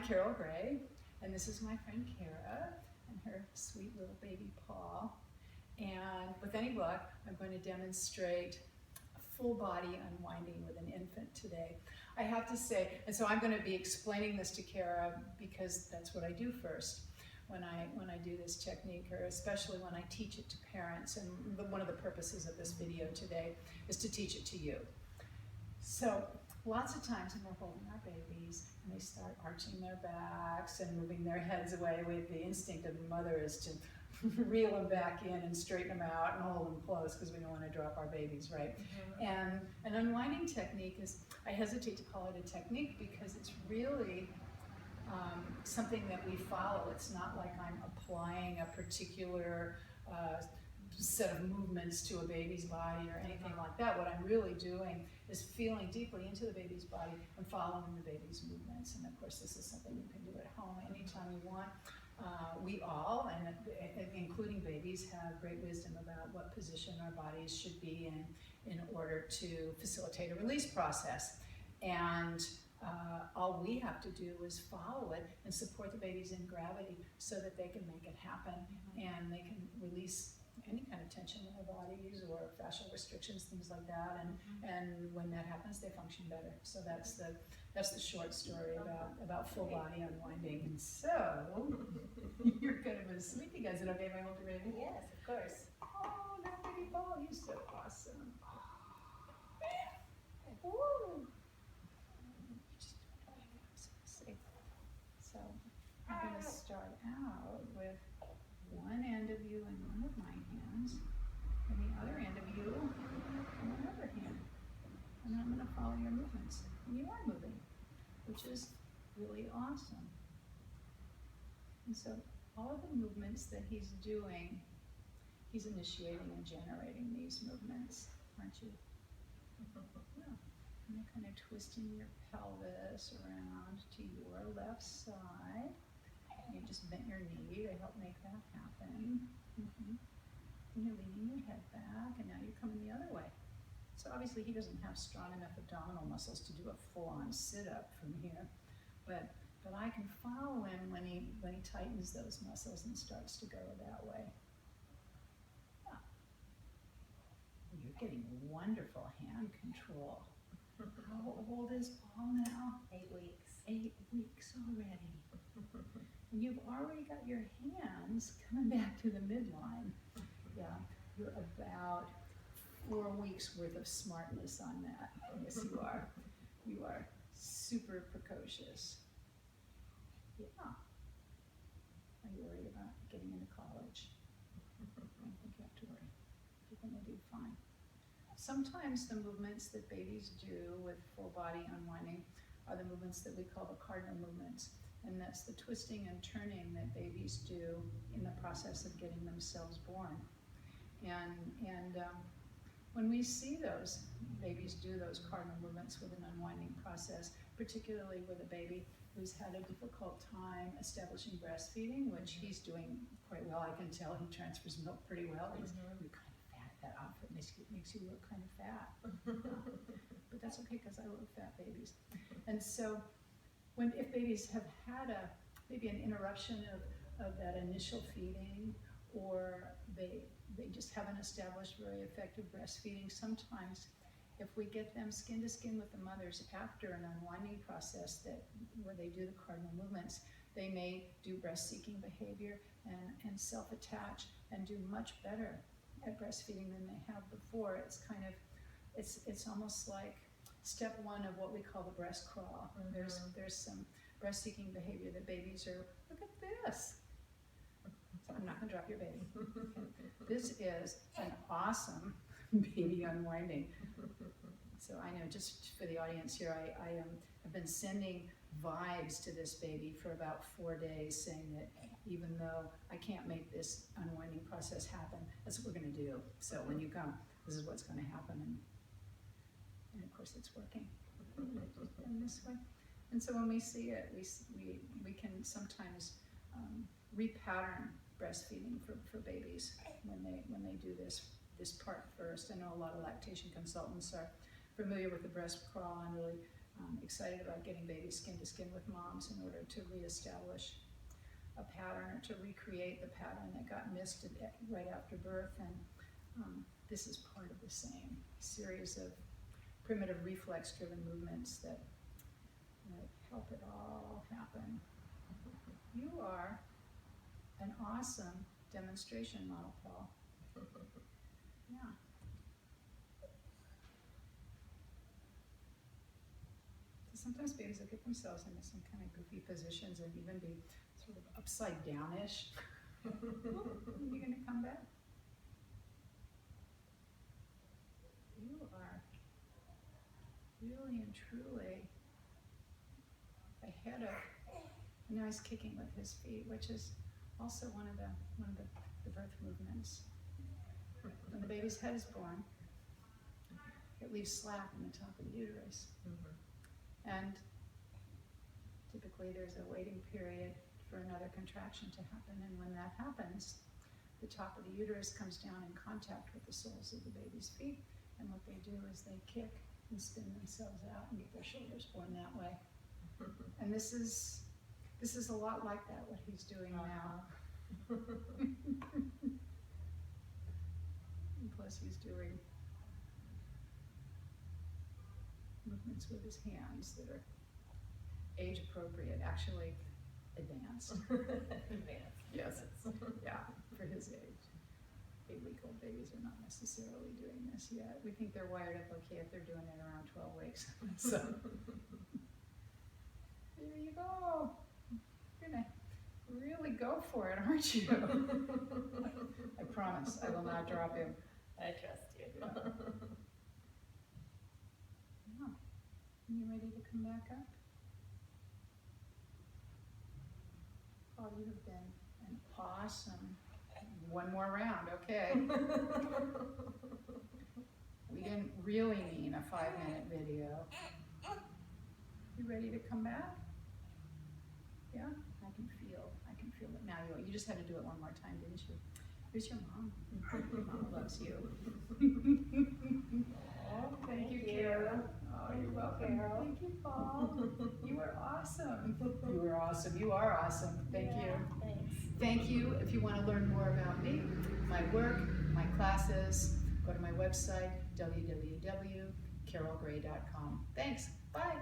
Carol Gray, and this is my friend Kara and her sweet little baby Paul. And with any luck, I'm going to demonstrate a full body unwinding with an infant today. I have to say, and so I'm going to be explaining this to Kara because that's what I do first when I do this technique, or especially when I teach it to parents. And one of the purposes of this video today is to teach it to you. So lots of times when we're holding our babies and they start arching their backs and moving their heads away, with the instinct of the mother is to reel them back in and straighten them out and hold them close because we don't want to drop our babies, right? Mm-hmm. And an unwinding technique is, I hesitate to call it a technique because it's really something that we follow. It's not like I'm applying a particular set of movements to a baby's body or anything like that. What I'm really doing is feeling deeply into the baby's body and following the baby's movements. And of course, this is something you can do at home anytime you want. We all, and including babies, have great wisdom about what position our bodies should be in order to facilitate a release process. And all we have to do is follow it and support the babies in gravity so that they can make it happen. Mm-hmm. And they can release any kind of tension in their bodies or fascial restrictions, things like that. And when that happens, they function better. So that's the short story about full body unwinding. And so you're going to sleep. You guys, is it okay if I hold your baby? Yes, of course. Oh, that baby Paul, he's so awesome. Woo. So I'm going to start out with one end of you in one of my hands, and the other end of you in another hand. And I'm going to follow your movements. And you are moving, which is really awesome. And so all of the movements that he's doing, he's initiating and generating these movements, aren't you? Yeah. And you're kind of twisting your pelvis around to your left side. You just bent your knee to help make that happen. Mm-hmm. And you're leaning your head back, and now you're coming the other way. So obviously he doesn't have strong enough abdominal muscles to do a full-on sit-up from here, but I can follow him when he tightens those muscles and starts to go that way. Yeah. You're getting wonderful hand control. How old is Paul now? 8 weeks. 8 weeks already. And you've already got your hands coming back to the midline. Yeah, you're about 4 weeks worth of smartness on that. Yes, you are. You are super precocious. Yeah. Are you worried about getting into college? I don't think you have to worry. You're going to do fine. Sometimes the movements that babies do with full body unwinding are the movements that we call the cardinal movements. And that's the twisting and turning that babies do in the process of getting themselves born. And when we see those babies do those cardinal movements with an unwinding process, particularly with a baby who's had a difficult time establishing breastfeeding, which he's doing quite well. I can tell he transfers milk pretty well. He's kind of fat. That outfit makes you look kind of fat. But that's okay because I love fat babies. And so if babies have had maybe an interruption of that initial feeding, or they just haven't established very effective breastfeeding, sometimes if we get them skin to skin with the mothers after an unwinding process where they do the cardinal movements, they may do breast-seeking behavior and self-attach and do much better at breastfeeding than they have before. It's almost like step one of what we call the breast crawl. Mm-hmm. There's some breast-seeking behavior that babies are, look at this. So I'm not going to drop your baby. Okay. This is an awesome baby unwinding. So I know, just for the audience here, I've been sending vibes to this baby for about 4 days, saying that even though I can't make this unwinding process happen, that's what we're going to do. So when you come, this is what's going to happen. And of course it's working. And this way. And so when we see it, we can sometimes repattern breastfeeding for babies when they do this part first. I know a lot of lactation consultants are familiar with the breast crawl and really excited about getting babies skin to skin with moms in order to reestablish a pattern or to recreate the pattern that got missed right after birth. And this is part of the same series of primitive reflex-driven movements that help it all happen. You are an awesome demonstration model, Paul. Yeah. So sometimes babies will get themselves into some kind of goofy positions and even be sort of upside downish. Are you going to come back? You are really and truly ahead of. Now he's kicking with his feet, which is also one of the birth movements. When the baby's head is born, it leaves slack in the top of the uterus. And typically there's a waiting period for another contraction to happen, and when that happens, the top of the uterus comes down in contact with the soles of the baby's feet, and what they do is they kick and spin themselves out and get their shoulders born that way. And this is a lot like that, what he's doing now. And plus he's doing movements with his hands that are age appropriate, actually advanced. Advanced. Yes, yeah, for his age. 8-week-old babies are not necessarily doing this yet. We think they're wired up okay if they're doing it around 12 weeks. So, here you go. You're gonna really go for it, aren't you? I promise, I will not drop him. I trust you. Yeah. Yeah. You ready to come back up? Oh, you have been an awesome. One more round, okay. We didn't really mean a 5-minute video. You ready to come back? Yeah, I can feel it now. You just had to do it one more time, didn't you? Here's your mom. Mom loves you. Oh, Thank you, Carol. Oh, you're welcome. Carol. Thank you, Paul. You were awesome. You were awesome. You are awesome. Thank you. Thanks. Thank you. If you want to learn more about me, my work, my classes, go to my website, www.carolgray.com. Thanks. Bye.